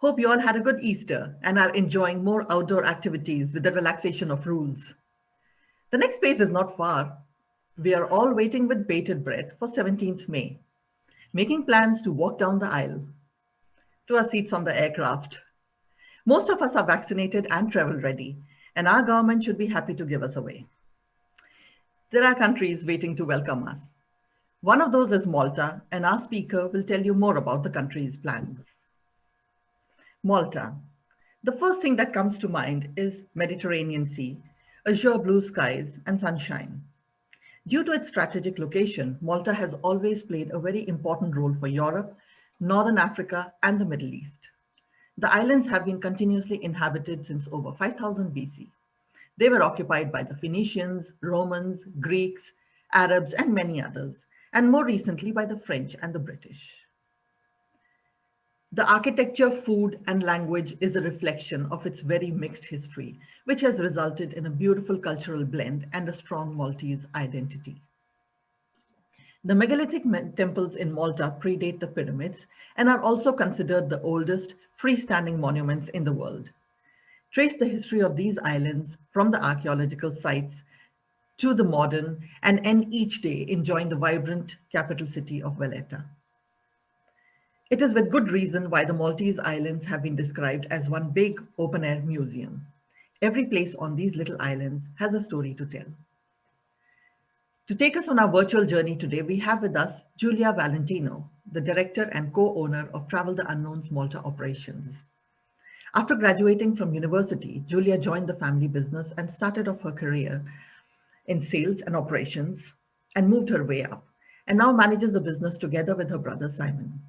Hope you all had a good Easter and are enjoying more outdoor activities with the relaxation of rules. The next phase is not far. We are all waiting with bated breath for 17th May, making plans to walk down the aisle to our seats on the aircraft. Most of us are vaccinated and travel ready, and our government should be happy to give us away. There are countries waiting to welcome us. One of those is Malta, and our speaker will tell you more about the country's plans. Malta. The first thing that comes to mind is Mediterranean Sea, azure blue skies and sunshine. Due to its strategic location, Malta has always played a very important role for Europe, Northern Africa, and the Middle East. The islands have been continuously inhabited since over 5000 BC. They were occupied by the Phoenicians, Romans, Greeks, Arabs, and many others, and more recently by the French and the British. The architecture, food, and language is a reflection of its very mixed history, which has resulted in a beautiful cultural blend and a strong Maltese identity. The megalithic temples in Malta predate the pyramids and are also considered the oldest freestanding monuments in the world. Trace the history of these islands from the archaeological sites to the modern and end each day enjoying the vibrant capital city of Valletta. It is with good reason why the Maltese islands have been described as one big open-air museum. Every place on these little islands has a story to tell. To take us on our virtual journey today, we have with us Julia Valentino, the director and co-owner of Travel the Unknown's Malta operations. After graduating from university, Julia joined the family business and started off her career in sales and operations and moved her way up, and now manages the business together with her brother Simon.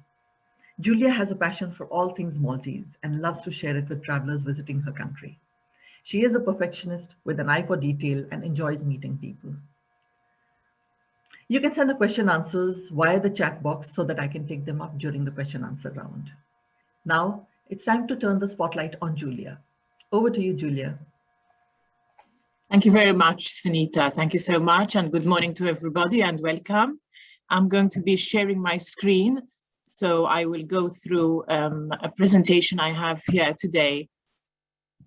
Julia has a passion for all things Maltese and loves to share it with travelers visiting her country. She is a perfectionist with an eye for detail and enjoys meeting people. You can send the question answers via the chat box so that I can take them up during the question answer round. Now it's time to turn the spotlight on Julia. Over to you, Julia. Thank you very much, Sunita. Thank you so much, and good morning to everybody and welcome. I'm going to be sharing my screen. So I will go through a presentation I have here today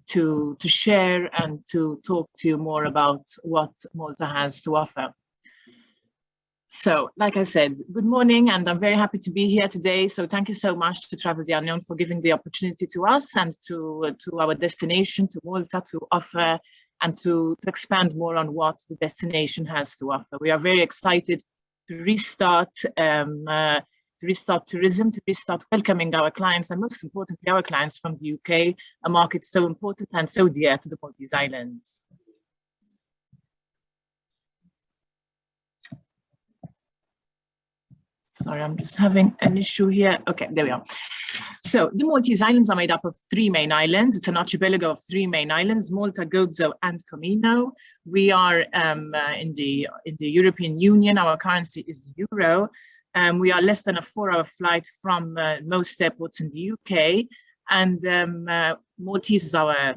to share and to talk to you more about what Malta has to offer. So, like I said, good morning, and I'm very happy to be here today. So thank you so much to Travel the Unknown for giving the opportunity to us and to our destination, to Malta, to offer and to expand more on what the destination has to offer. We are very excited to restart tourism, to restart welcoming our clients, and most importantly, our clients from the UK, a market so important and so dear to the Maltese Islands. Sorry, I'm just having an issue here. Okay, there we are. So the Maltese Islands are made up of 3 main islands. It's an archipelago of 3 main islands, Malta, Gozo, and Comino. We are in the European Union. Our currency is the euro. We are less than a 4-hour flight from most airports in the UK. And Maltese is our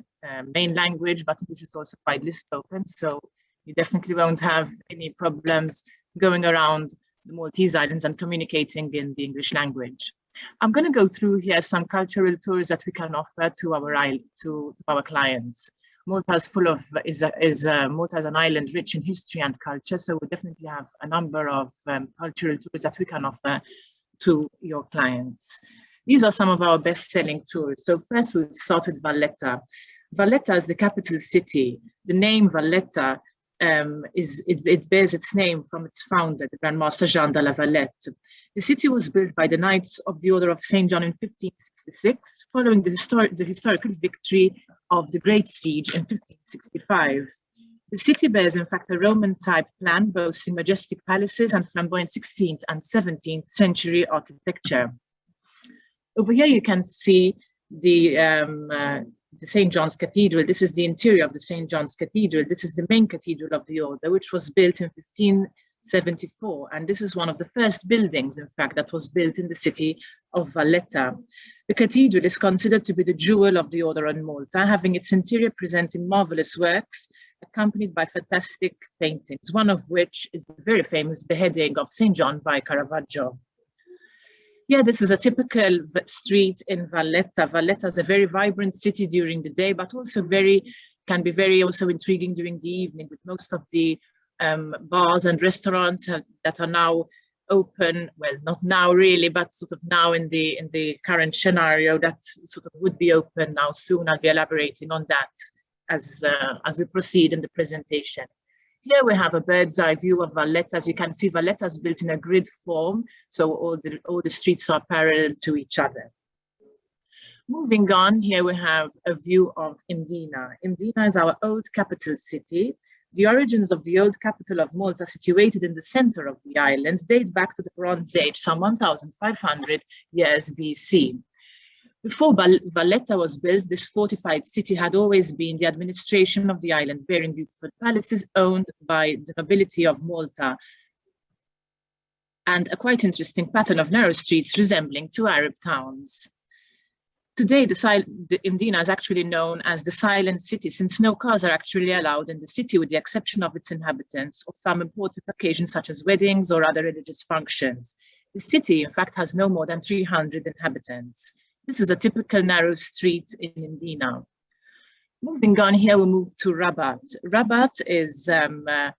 main language, but English is also widely spoken. So you definitely won't have any problems going around the Maltese Islands and communicating in the English language. I'm going to go through here some cultural tours that we can offer to our clients. Malta is Malta is an island rich in history and culture, so we definitely have a number of cultural tours that we can offer to your clients. These are some of our best-selling tours. So first we'll start with Valletta. Valletta is the capital city. The name Valletta it bears its name from its founder, the Grand Master Jean de la Valette. The city was built by the Knights of the Order of St. John in 1566, following the historical victory of the Great Siege in 1565. The city bears, in fact, a Roman-type plan, boasting majestic palaces and flamboyant 16th and 17th century architecture. Over here, you can see the St. John's Cathedral. This is the interior of the St. John's Cathedral. This is the main cathedral of the order, which was built in 1574. And this is one of the first buildings, in fact, that was built in the city of Valletta. The cathedral is considered to be the jewel of the order on Malta, having its interior presenting marvelous works, accompanied by fantastic paintings, one of which is the very famous beheading of St. John by Carravaggio. Yeah, this is a typical street in Valletta. Valletta is a very vibrant city during the day, but also can be very also intriguing during the evening, with most of the bars and restaurants that are now open. Well, not now really, but sort of now in the current scenario that sort of would be open now soon. I'll be elaborating on that as we proceed in the presentation. Here we have a bird's eye view of Valletta. As you can see, Valletta is built in a grid form, so all the streets are parallel to each other. Moving on, here we have a view of Mdina. Mdina is our old capital city. The origins of the old capital of Malta, situated in the center of the island, date back to the Bronze Age, some 1,500 years BC. Before Valletta was built, this fortified city had always been the administration of the island, bearing beautiful palaces owned by the nobility of Malta, and a quite interesting pattern of narrow streets resembling two Arab towns. Today, the Mdina is actually known as the Silent City, since no cars are actually allowed in the city, with the exception of its inhabitants, or some important occasions such as weddings or other religious functions. The city, in fact, has no more than 300 inhabitants. This is a typical narrow street in Mdina. Moving on, here we move to Rabat. Rabat is the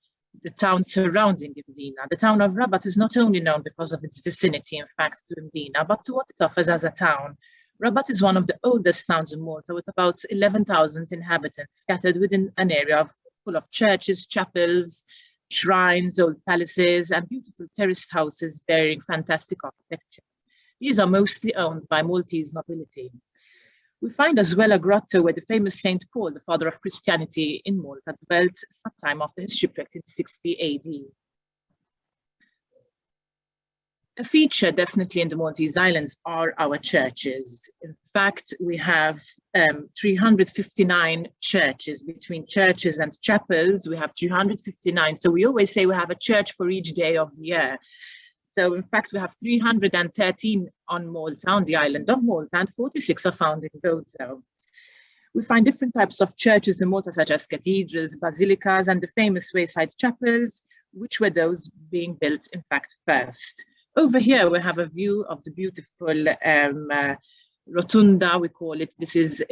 town surrounding Mdina. The town of Rabat is not only known because of its vicinity, in fact, to Mdina, but to what it offers as a town. Rabat is one of the oldest towns in Malta, with about 11,000 inhabitants scattered within an area full of churches, chapels, shrines, old palaces, and beautiful terraced houses bearing fantastic architecture. These are mostly owned by Maltese nobility. We find as well a grotto where the famous Saint Paul, the father of Christianity in Malta, dwelt sometime after his shipwreck in 60 AD. A feature definitely in the Maltese Islands are our churches. In fact, we have 359 churches. Between churches and chapels, we have 359. So we always say we have a church for each day of the year. So in fact, we have 313 on Malta, on the island of Malta, and 46 are found in Gozo. We find different types of churches in Malta, such as cathedrals, basilicas, and the famous wayside chapels, which were those being built, in fact, first. Over here, we have a view of the beautiful rotunda, we call it. This is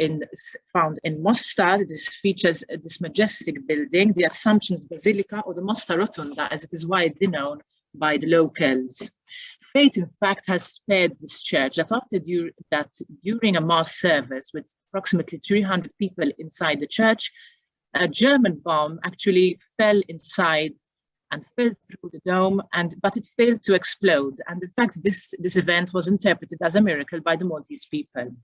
found in Mostar. This features this majestic building, the Assumption's Basilica, or the Mostar Rotunda, as it is widely known by the locals. Fate, in fact, has spared this church that during a mass service with approximately 300 people inside the church, a German bomb actually fell inside and fell through the dome, but it failed to explode. And in fact, this event was interpreted as a miracle by the Maltese people.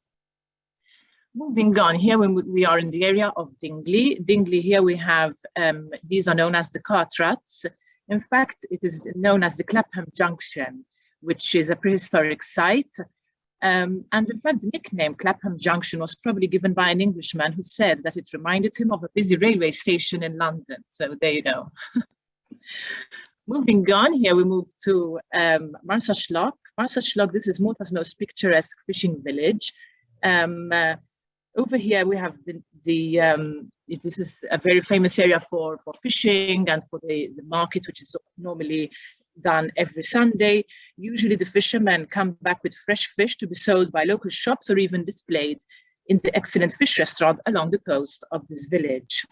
Moving on, here we are in the area of Dingley. Dingley, here we have, these are known as the cart ruts. In fact, it is known as the Clapham Junction, which is a prehistoric site. And in fact, the nickname Clapham Junction was probably given by an Englishman who said that it reminded him of a busy railway station in London. So there you go. Moving on, here we move to Marsashlock. Marsashlock, this is Malta's most picturesque fishing village. Over here we have this is a very famous area for fishing and for the market, which is normally done every Sunday. Usually the fishermen come back with fresh fish to be sold by local shops or even displayed in the excellent fish restaurant along the coast of this village.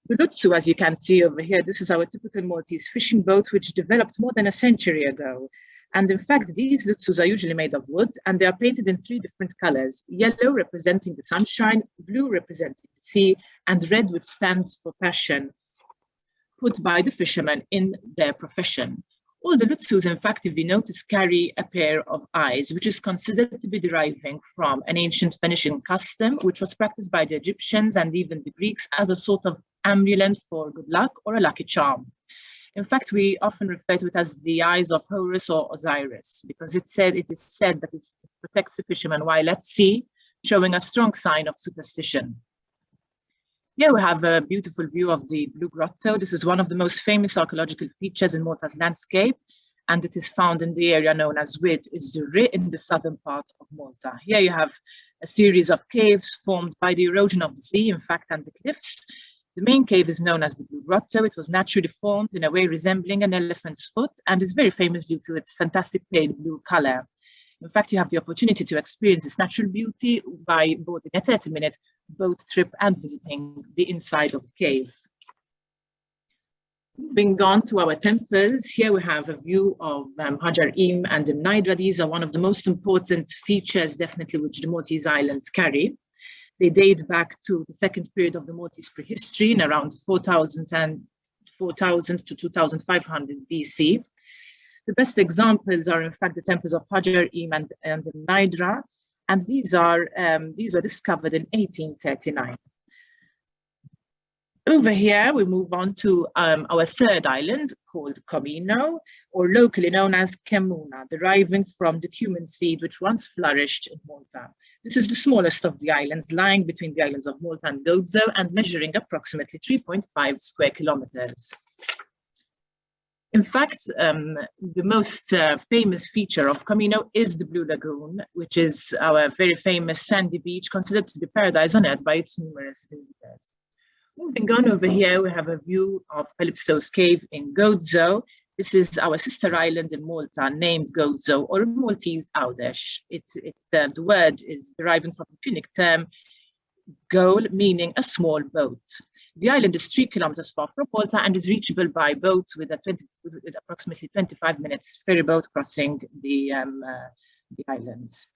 The Lutsu, as you can see over here, this is our typical Maltese fishing boat, which developed more than a century ago. And in fact, these Lutsus are usually made of wood, and they are painted in 3 different colors: yellow representing the sunshine, blue representing the sea, and red, which stands for passion, put by the fishermen in their profession. All the Lutsus, in fact, if you notice, carry a pair of eyes, which is considered to be deriving from an ancient Phoenician custom, which was practiced by the Egyptians and even the Greeks as a sort of amulet for good luck or a lucky charm. In fact, we often refer to it as the eyes of Horus or Osiris, because it is said that it protects the fisherman while at sea, showing a strong sign of superstition. Here we have a beautiful view of the Blue Grotto. This is one of the most famous archaeological features in Malta's landscape, and it is found in the area known as Wit Izzurri in the southern part of Malta. Here you have a series of caves formed by the erosion of the sea, in fact, and the cliffs. The main cave is known as the Blue Grotto. It was naturally formed in a way resembling an elephant's foot and is very famous due to its fantastic pale blue color. In fact, you have the opportunity to experience this natural beauty by boarding a 30-minute boat trip and visiting the inside of the cave. Moving on to our temples, here we have a view of Hajar and Nimnaidra. These are one of the most important features, definitely, which the Maltese Islands carry. They date back to the second period of the Maltese prehistory in around 4000 to 2500 BC. The best examples are, in fact, the temples of Hajar and Nimnaidra, and these were discovered in 1839. Over here, we move on to our third island called Comino, or locally known as Kemuna, deriving from the cumin seed which once flourished in Malta. This is the smallest of the islands, lying between the islands of Malta and Gozo and measuring approximately 3.5 square kilometers. In fact, the most famous feature of Comino is the Blue Lagoon, which is our very famous sandy beach, considered to be paradise on earth by its numerous visitors. Moving on over here, we have a view of Calypso's cave in Gozo. This is our sister island in Malta, named Gozo, or Maltese Audesh. The word is deriving from the Punic term gol, meaning a small boat. The island is 3 kilometers far from Malta and is reachable by boat with approximately 25 minutes ferry boat crossing the islands.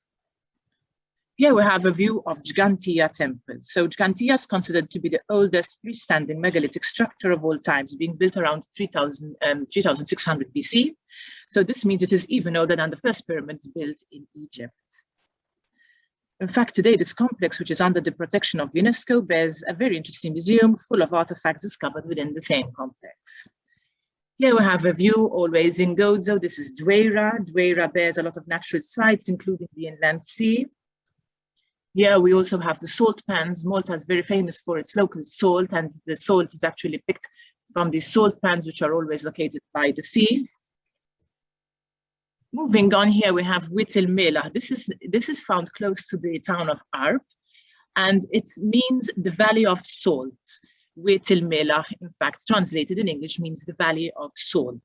Here we have a view of Gigantia Temple. So Gigantia is considered to be the oldest freestanding megalithic structure of all times, being built around 3600 BC. So this means it is even older than the first pyramids built in Egypt. In fact, today this complex, which is under the protection of UNESCO, bears a very interesting museum full of artifacts discovered within the same complex. Here we have a view always in Gozo. This is Dweira. Dweira bears a lot of natural sites, including the inland sea. Here we also have the salt pans. Malta is very famous for its local salt, and the salt is actually picked from these salt pans, which are always located by the sea. Moving on, here we have Witilmela. This is found close to the town of Arp, and it means the valley of salt. Witilmela, in fact, translated in English, means the valley of salt,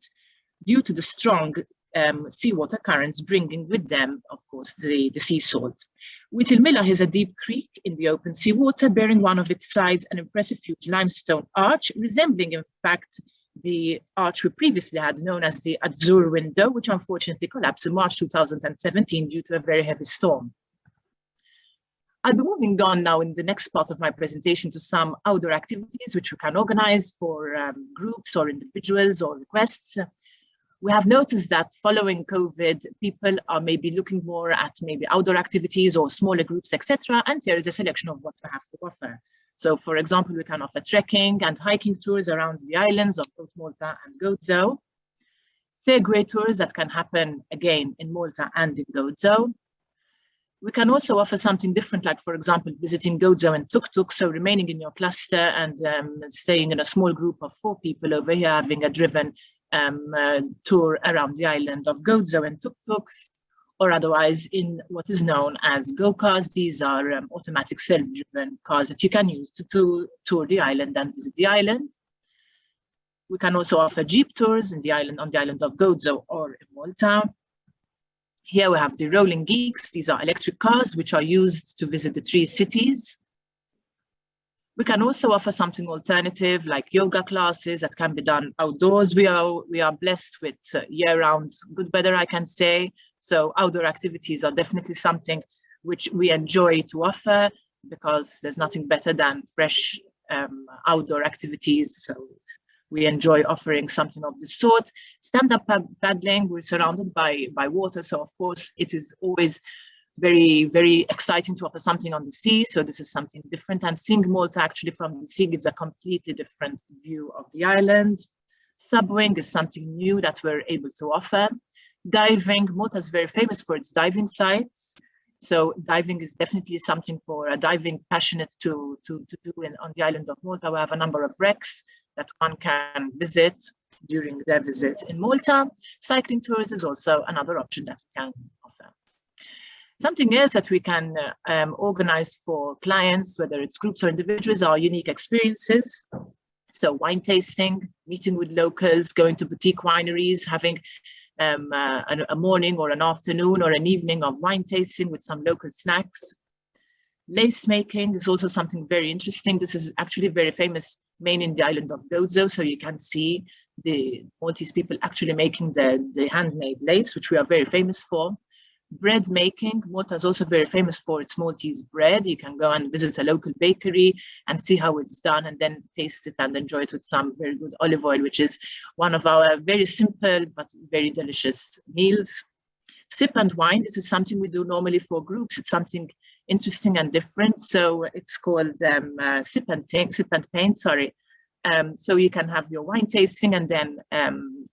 due to the strong seawater currents bringing with them, of course, the sea salt. Witilmela is a deep creek in the open seawater, bearing one of its sides an impressive huge limestone arch, resembling, in fact, the arch we previously had, known as the Azur window, which unfortunately collapsed in March 2017 due to a very heavy storm. I'll be moving on now in the next part of my presentation to some outdoor activities which we can organize for groups or individuals or requests. We have noticed that following COVID, people are maybe looking more at maybe outdoor activities or smaller groups, etc. And here is a selection of what we have to offer. So, for example, we can offer trekking and hiking tours around the islands of both Malta and Gozo. Segway tours that can happen again in Malta and in Gozo. We can also offer something different, like, for example, visiting Gozo in tuk-tuk, so remaining in your cluster and staying in a small group of 4 people over here, having a driven tour around the island of Gozo in tuk-tuks, or otherwise in what is known as go-cars. These are automatic self-driven cars that you can use to tour the island and visit the island. We can also offer jeep tours on the island of Gozo or in Malta. Here we have the rolling geeks. These are electric cars which are used to visit the 3 cities. We can also offer something alternative, like yoga classes that can be done outdoors. We are blessed with year-round good weather, I can say. So outdoor activities are definitely something which we enjoy to offer, because there's nothing better than fresh outdoor activities. So we enjoy offering something of the sort. Stand-up paddling, we're surrounded by water. So of course it is always very, very exciting to offer something on the sea. So this is something different. And seeing Malta actually from the sea gives a completely different view of the island. Subwing is something new that we're able to offer. Diving, Malta is very famous for its diving sites. So diving is definitely something for a diving passionate to do on the island of Malta. We have a number of wrecks that one can visit during their visit in Malta. Cycling tours is also another option that we can offer. Something else that we can organize for clients, whether it's groups or individuals, are unique experiences. So wine tasting, meeting with locals, going to boutique wineries, having a morning or an afternoon or an evening of wine tasting with some local snacks. Lace making is also something very interesting. This is actually very famous, mainly in the island of Gozo. So you can see the Maltese people actually making the handmade lace, which we are very famous for. Bread making, Malta is also very famous for its Maltese bread. You can go and visit a local bakery and see how it's done and then taste it and enjoy it with some very good olive oil, which is one of our very simple but very delicious meals. Sip and wine, this is something we do normally for groups. It's something interesting and different. So it's called sip and paint, sorry. So you can have your wine tasting and then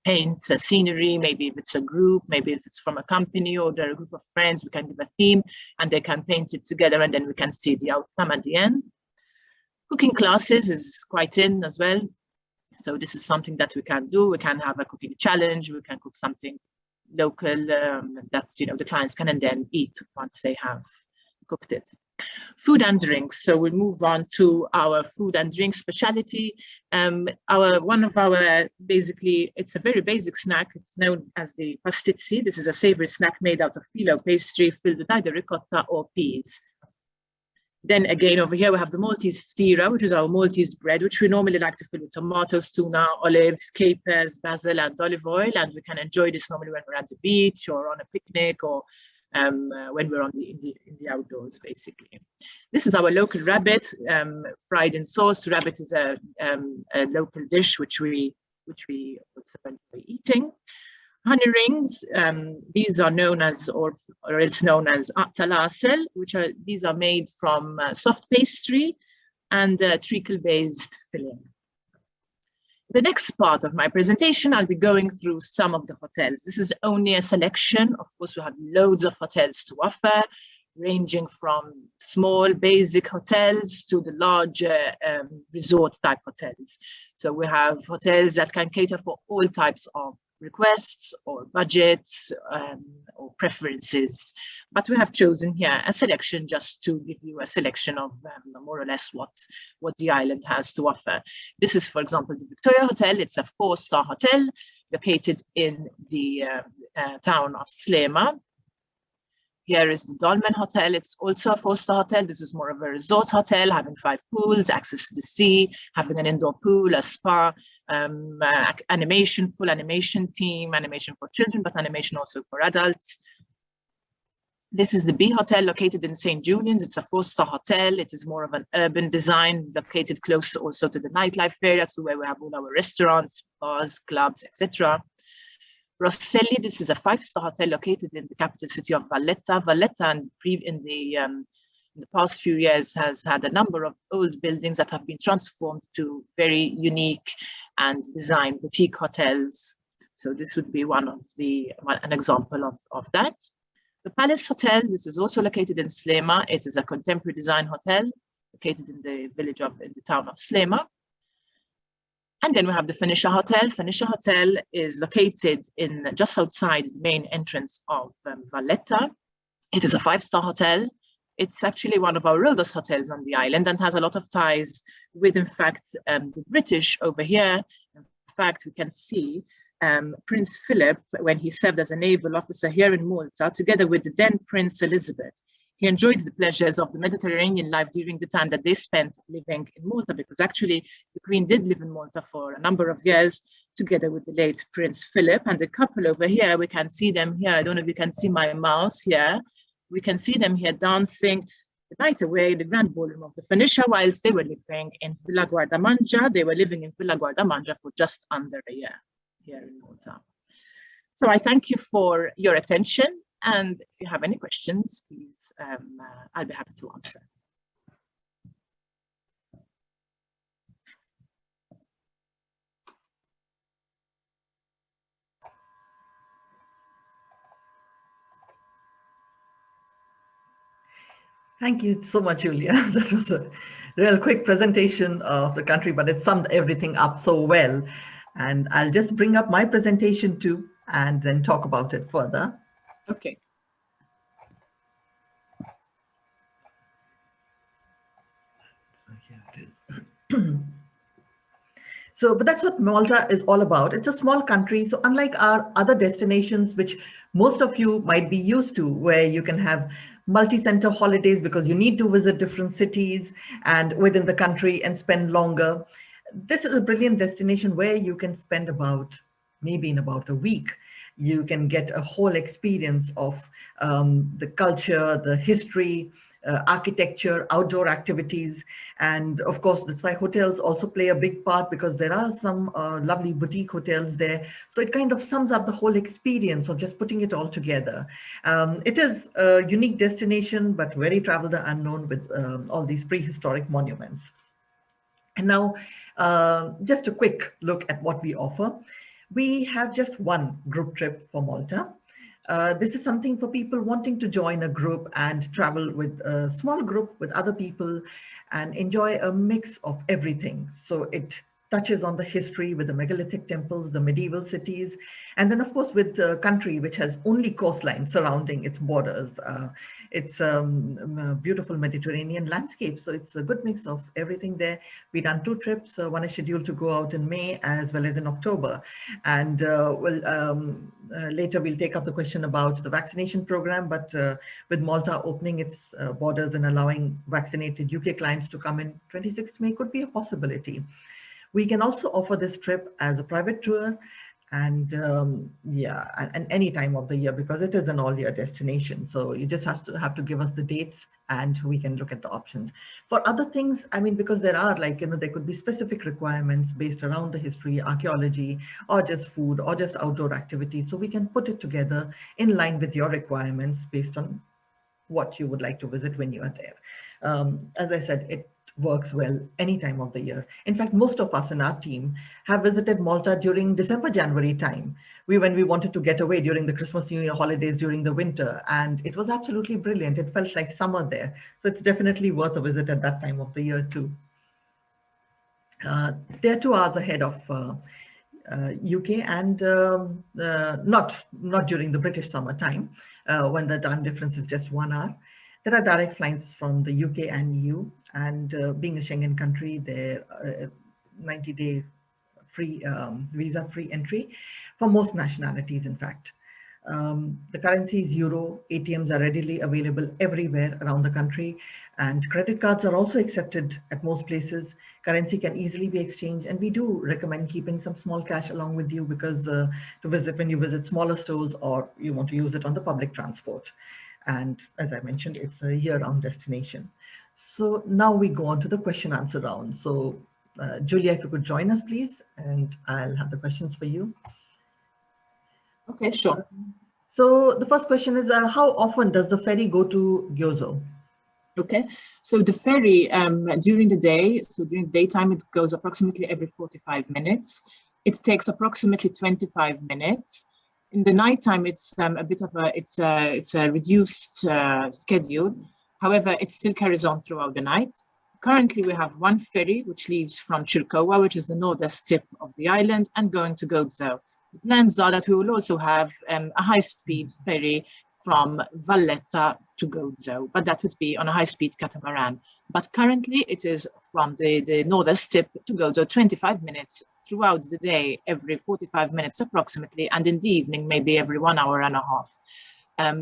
paint a scenery, maybe if it's a group, maybe if it's from a company or they're a group of friends, we can give a theme and they can paint it together and then we can see the outcome at the end. Cooking classes is quite in as well. So this is something that we can do. We can have a cooking challenge. We can cook something local that the clients can and then eat once they have cooked it. Food and drinks. So we'll move on to our food and drink specialty. One of our basically, it's a very basic snack. It's known as the pastizzi. This is a savory snack made out of phyllo pastry filled with either ricotta or peas. Then again, over here, we have the Maltese ftira, which is our Maltese bread, which we normally like to fill with tomatoes, tuna, olives, capers, basil, and olive oil. And we can enjoy this normally when we're at the beach or on a picnic or when we're in the outdoors, basically. This is our local rabbit, fried in sauce. Rabbit is a local dish which we also enjoy eating. Honey rings, these are known as, or it's known as talasel, these are made from soft pastry and treacle-based filling. The next part of my presentation, I'll be going through some of the hotels. This is only a selection. Of course, we have loads of hotels to offer, ranging from small basic hotels to the larger resort type hotels. So we have hotels that can cater for all types of requests or budgets or preferences. But we have chosen here a selection just to give you a selection of more or less what the island has to offer. This is, for example, the Victoria Hotel. It's a 4-star hotel located in the town of Slema. Here is the Dolmen Hotel. It's also a 4-star hotel. This is more of a resort hotel, having 5 pools, access to the sea, having an indoor pool, a spa, animation, full animation team, animation for children, but animation also for adults. This is the B Hotel located in St. Julian's. It's a 4-star hotel. It is more of an urban design located close also to the nightlife area, so where we have all our restaurants, bars, clubs, etc. Rosselli, this is a 5-star hotel located in the capital city of Valletta. Valletta in the past few years has had a number of old buildings that have been transformed to very unique and designed boutique hotels. So this would be an example of that. The Palace Hotel, this is also located in Slema. It is a contemporary design hotel located in the town of Slema. And then we have the Phoenicia Hotel. Phoenicia Hotel is located just outside the main entrance of Valletta. It is a 5-star hotel. It's actually one of our oldest hotels on the island and has a lot of ties with, in fact, the British over here. In fact, we can see Prince Philip, when he served as a naval officer here in Malta, together with the then Prince Elizabeth. He enjoyed the pleasures of the Mediterranean life during the time that they spent living in Malta, because actually the Queen did live in Malta for a number of years, together with the late Prince Philip. And the couple over here, we can see them here. I don't know if you can see my mouse here. We can see them here dancing the night away in the grand ballroom of the Phoenicia whilst they were living in Villa Guardamangia. They were living in Villa Guardamangia for just under a year here in Malta. So I thank you for your attention. And if you have any questions, please, I'll be happy to answer. Thank you so much, Julia. That was a real quick presentation of the country, but it summed everything up so well. And I'll just bring up my presentation too, and then talk about it further. Okay. So here it is. So, but that's what Malta is all about. It's a small country. So unlike our other destinations, which most of you might be used to, where you can have multi-center holidays because you need to visit different cities and within the country and spend longer. This is a brilliant destination where you can spend maybe in about a week. You can get a whole experience of the culture, the history, architecture, outdoor activities. And of course, that's why hotels also play a big part, because there are some lovely boutique hotels there. So it kind of sums up the whole experience of just putting it all together. It is a unique destination, but very travel the unknown with all these prehistoric monuments. And now, just a quick look at what we offer. We have just one group trip for Malta. This is something for people wanting to join a group and travel with a small group with other people and enjoy a mix of everything. So it touches on the history with the megalithic temples, the medieval cities, and then of course with the country which has only coastline surrounding its borders. It's a beautiful Mediterranean landscape. So it's a good mix of everything there. We done two trips. One is scheduled to go out in May as well as in October. And later we'll take up the question about the vaccination program, but with Malta opening its borders and allowing vaccinated UK clients to come in, 26th May could be a possibility. We can also offer this trip as a private tour and and any time of the year, because it is an all-year destination. So you just have to give us the dates and we can look at the options. For other things, I mean, because there are there could be specific requirements based around the history, archaeology, or just food, or just outdoor activities. So we can put it together in line with your requirements based on what you would like to visit when you are there. As I said, it works well any time of the year. In fact, most of us in our team have visited Malta during December, January time. When we wanted to get away during the Christmas, New Year holidays during the winter, and it was absolutely brilliant. It felt like summer there. So it's definitely worth a visit at that time of the year too. They're 2 hours ahead of UK and not during the British summer time when the time difference is just 1 hour. There are direct flights from the UK and EU, and being a Schengen country, there 90-day free visa-free entry for most nationalities, in fact. The currency is euro. ATMs are readily available everywhere around the country, and credit cards are also accepted at most places. Currency can easily be exchanged, and we do recommend keeping some small cash along with you, because when you visit smaller stores or you want to use it on the public transport. And as I mentioned, it's a year-round destination. So now we go on to the question answer round. So Julia, if you could join us, please, and I'll have the questions for you. Okay, sure. So the first question is, how often does the ferry go to Gyozo? Okay, so the ferry during the day, so during daytime, it goes approximately every 45 minutes. It takes approximately 25 minutes. In the nighttime, it's a bit of it's a reduced schedule. However, it still carries on throughout the night. Currently, we have one ferry which leaves from Chirkowa, which is the northern tip of the island, and going to Gozo. The plans are that we will also have a high-speed ferry from Valletta to Gozo, but that would be on a high-speed catamaran. But currently, it is from the northern tip to Gozo, 25 minutes throughout the day, every 45 minutes approximately, and in the evening, maybe every 1 hour and a half.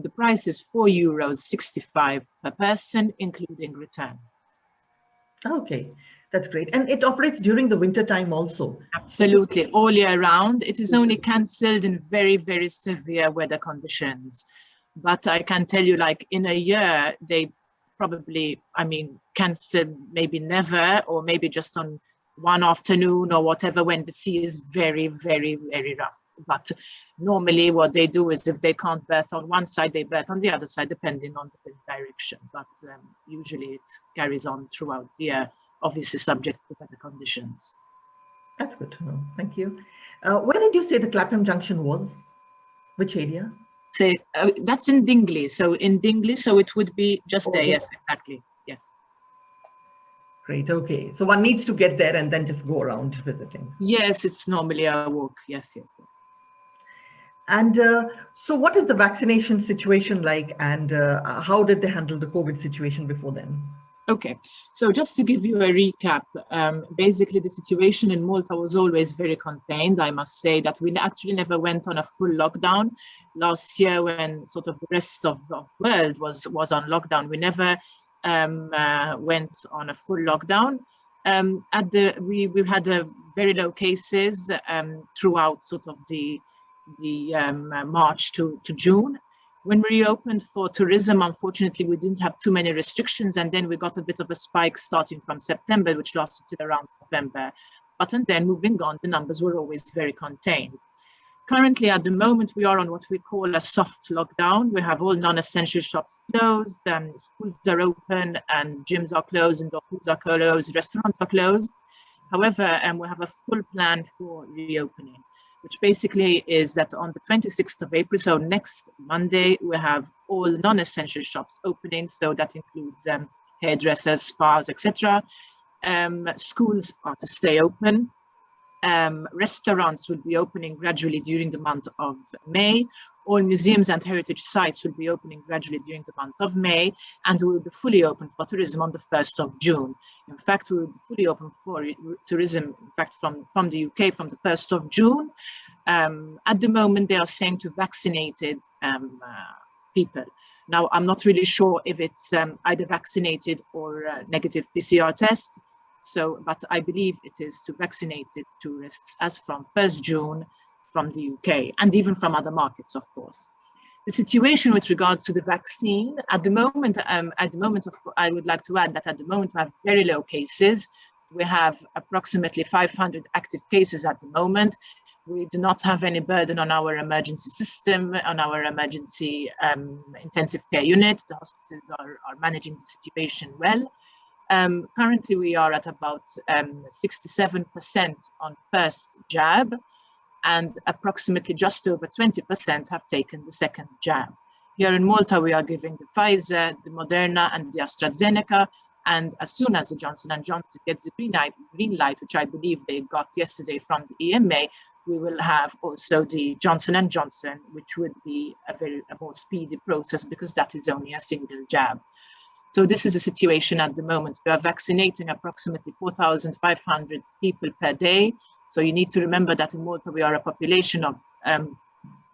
The price is €4.65 per person, including return. Okay, that's great. And it operates during the winter time also? Absolutely, all year round. It is only cancelled in very, very severe weather conditions. But I can tell you, like in a year, they probably, cancel maybe never, or maybe just on one afternoon or whatever, when the sea is very, very, very rough. But normally what they do is, if they can't berth on one side, they berth on the other side, depending on the direction. But usually it carries on throughout the year, obviously subject to weather conditions. That's good to know. Thank you. Where did you say the Clapham Junction was? Which area? So that's in Dingley. So in Dingley, so it would be just there. Yes, exactly. Yes. Great. Okay. So one needs to get there and then just go around visiting. Yes, it's normally a walk. Yes, yes. And so what is the vaccination situation like, and how did they handle the COVID situation before then? Okay, so just to give you a recap, basically the situation in Malta was always very contained. I must say that we actually never went on a full lockdown. Last year, when sort of the rest of the world was on lockdown, we never went on a full lockdown. We had a very low cases throughout sort of the March to June. When we reopened for tourism, unfortunately, we didn't have too many restrictions, and then we got a bit of a spike starting from September, which lasted till around November. But and then moving on, the numbers were always very contained. Currently, at the moment, we are on what we call a soft lockdown. We have all non-essential shops closed, and schools are open, and gyms are closed, indoor pools are closed, restaurants are closed. However, we have a full plan for reopening, which basically is that on the 26th of April, so next Monday, we have all non-essential shops opening. So that includes hairdressers, spas, etc. Schools are to stay open. Restaurants will be opening gradually during the month of May. All museums and heritage sites will be opening gradually during the month of May, and we will be fully open for tourism on the 1st of June. In fact, we will be fully open for tourism, in fact, from the UK from the 1st of June. At the moment, they are saying to vaccinated people. Now, I'm not really sure if it's either vaccinated or negative PCR test. So, but I believe it is to vaccinated tourists as from 1st June from the UK and even from other markets, of course. The situation with regards to the vaccine, at the moment, I would like to add that at the moment we have very low cases. We have approximately 500 active cases at the moment. We do not have any burden on our emergency system, on our emergency intensive care unit. The hospitals are managing the situation well. Currently, we are at about 67% on first jab, and approximately just over 20% have taken the second jab. Here in Malta, we are giving the Pfizer, the Moderna, and the AstraZeneca. And as soon as the Johnson & Johnson gets the green light, which I believe they got yesterday from the EMA, we will have also the Johnson & Johnson, which would be a more speedy process because that is only a single jab. So this is a situation at the moment. We are vaccinating approximately 4,500 people per day. So you need to remember that in Malta, we are a population of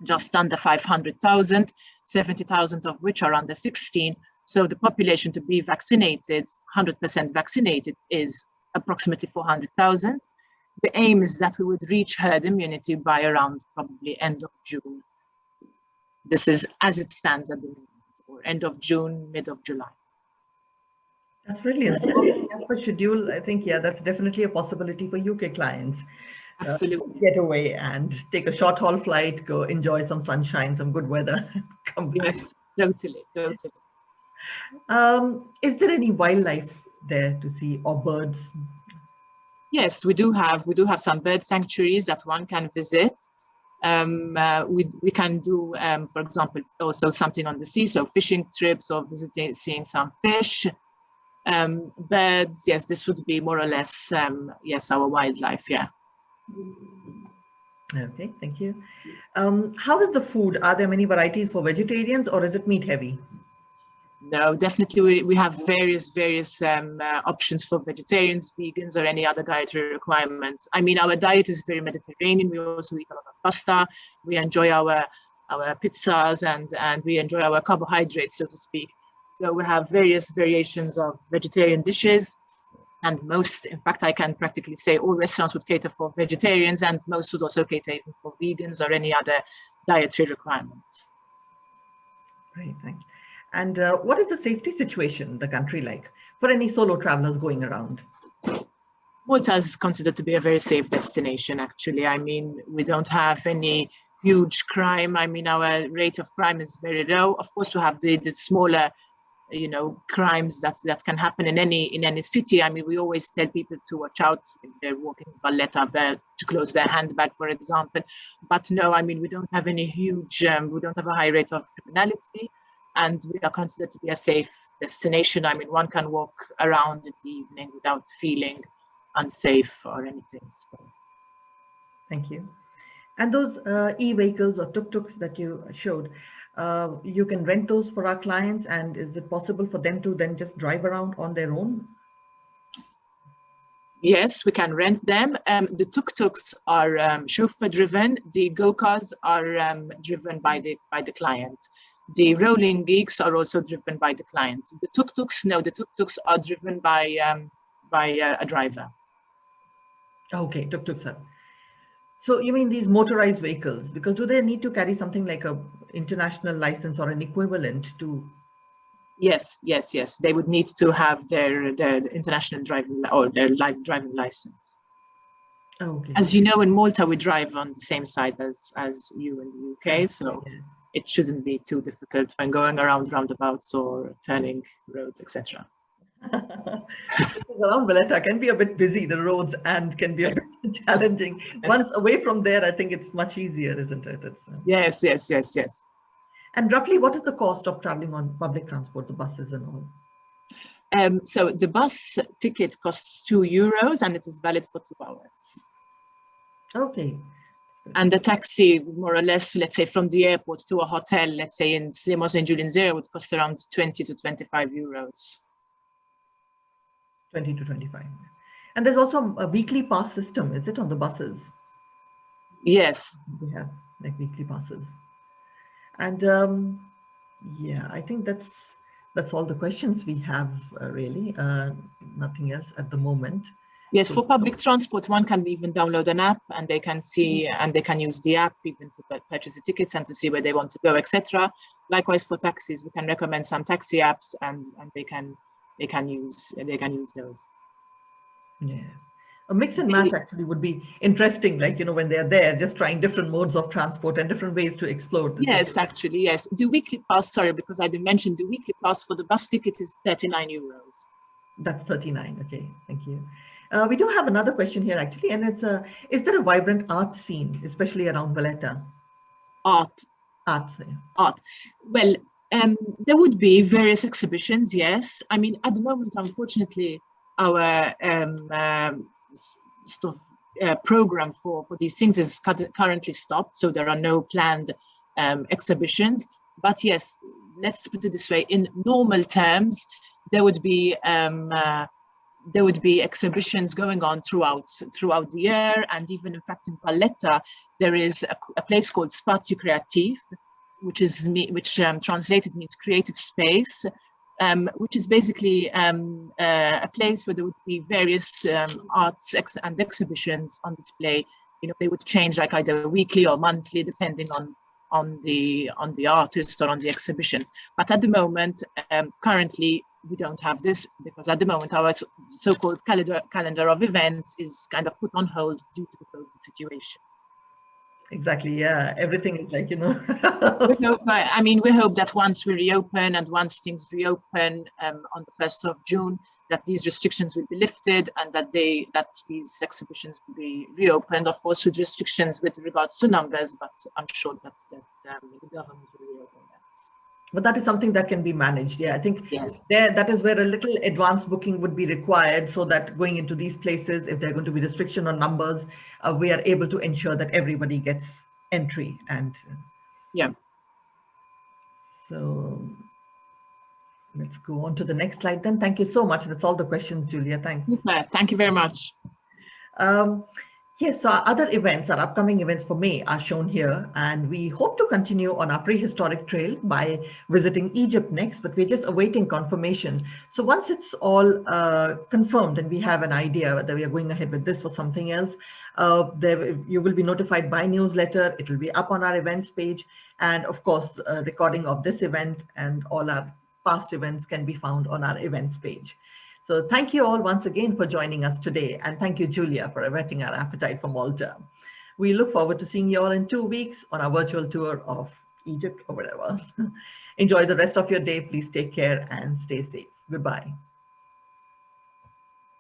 just under 500,000, 70,000 of which are under 16. So the population to be vaccinated, 100% vaccinated, is approximately 400,000. The aim is that we would reach herd immunity by around probably end of June. This is as it stands at the moment, or end of June, mid of July. That's brilliant. So as per schedule, I think, yeah, that's definitely a possibility for UK clients. Absolutely. Get away and take a short haul flight, go enjoy some sunshine, some good weather, come back. Yes, totally. Is there any wildlife there to see, or birds? Yes, we do have some bird sanctuaries that one can visit. We can do, for example, also something on the sea, so fishing trips or seeing some fish. Birds, yes, this would be more or less, yes, our wildlife, yeah. Okay, thank you. How is the food? Are there many varieties for vegetarians, or is it meat heavy? No, definitely we have various options for vegetarians, vegans, or any other dietary requirements. I mean, our diet is very Mediterranean. We also eat a lot of pasta. We enjoy our pizzas and we enjoy our carbohydrates, so to speak. So we have various variations of vegetarian dishes, and most, in fact, I can practically say all restaurants would cater for vegetarians, and most would also cater even for vegans or any other dietary requirements. Great, thanks. And what is the safety situation in the country like for any solo travelers going around? Malta is considered to be a very safe destination, actually. I mean, we don't have any huge crime. I mean, our rate of crime is very low. Of course, we have the smaller, you know, crimes that can happen in any city. I mean, we always tell people to watch out if they're walking Valletta to close their handbag, for example. But no, I mean, we don't have any huge, we don't have a high rate of criminality, and we are considered to be a safe destination. I mean, one can walk around in the evening without feeling unsafe or anything. So. Thank you. And those e-vehicles or tuk-tuks that you showed, You can rent those for our clients, and is it possible for them to then just drive around on their own? Yes, we can rent them. The tuk-tuks are chauffeur-driven. The go-karts are driven by the client. The rolling gigs are also driven by the client. The tuk-tuks, no, the tuk-tuks are driven by a driver. Okay, tuk-tuks are. So you mean these motorized vehicles, because do they need to carry something like a international license or an equivalent to? Yes. They would need to have their international driving or their live driving license. Okay. As you know, in Malta, we drive on the same side as you in the UK, so it shouldn't be too difficult when going around roundabouts or turning roads, etc. Around Valletta can be a bit busy, the roads, and can be a bit challenging. Once away from there, I think it's much easier, isn't it? Yes. And roughly, what is the cost of traveling on public transport, the buses and all? So the bus ticket costs €2 and it is valid for 2 hours. Okay. And the taxi, more or less, let's say from the airport to a hotel, let's say in Slimo St. Julian's area, would cost around 20 to 25 euros. 20 to 25. And there's also a weekly pass system, is it, on the buses? Yes. We have like weekly passes. And yeah, I think that's all the questions we have, really. Nothing else at the moment. Yes, for public transport, one can even download an app and they can see and they can use the app even to purchase the tickets and to see where they want to go, etc. Likewise, for taxis, we can recommend some taxi apps and they can use those. Yeah, a mix and match actually would be interesting. Like, you know, when they're there, just trying different modes of transport and different ways to explore. Yes, actually, yes. The weekly pass, sorry, because I didn't mention, the weekly pass for the bus ticket is 39 euros. That's 39. Okay, thank you. We do have another question here actually, and it's is there a vibrant art scene, especially around Valletta? Art. Well, there would be various exhibitions, yes. I mean, at the moment, unfortunately, our program for these things is currently stopped, so there are no planned exhibitions. But yes, let's put it this way: in normal terms, there would be exhibitions going on throughout the year, and even in fact in Valletta there is a place called Spazio Creatif, which translated means creative space, which is basically a place where there would be various arts and exhibitions on display. You know, they would change like either weekly or monthly depending on the artist or on the exhibition. But at the moment, currently, we don't have this because at the moment our so-called calendar of events is kind of put on hold due to the COVID situation. Exactly. Yeah. Everything is like, you know. we hope that once we reopen and once things reopen on the 1st of June, that these restrictions will be lifted and that these exhibitions will be reopened, of course, with restrictions with regards to numbers, but I'm sure that the government will reopen that. But that is something that can be managed. Yeah, I think yes. That is where a little advanced booking would be required, so that going into these places, if there are going to be restriction on numbers, we are able to ensure that everybody gets entry. And yeah. So let's go on to the next slide then. Thank you so much. That's all the questions, Julia. Thanks. Thank you very much. Yes, so our other events, our upcoming events for May are shown here, and we hope to continue on our prehistoric trail by visiting Egypt next, but we're just awaiting confirmation. So once it's all confirmed and we have an idea whether we are going ahead with this or something else, you will be notified by newsletter. It will be up on our events page. And of course, a recording of this event and all our past events can be found on our events page. So thank you all once again for joining us today. And thank you, Julia, for whetting our appetite for Malta. We look forward to seeing you all in 2 weeks on our virtual tour of Egypt or whatever. Enjoy the rest of your day. Please take care and stay safe. Goodbye.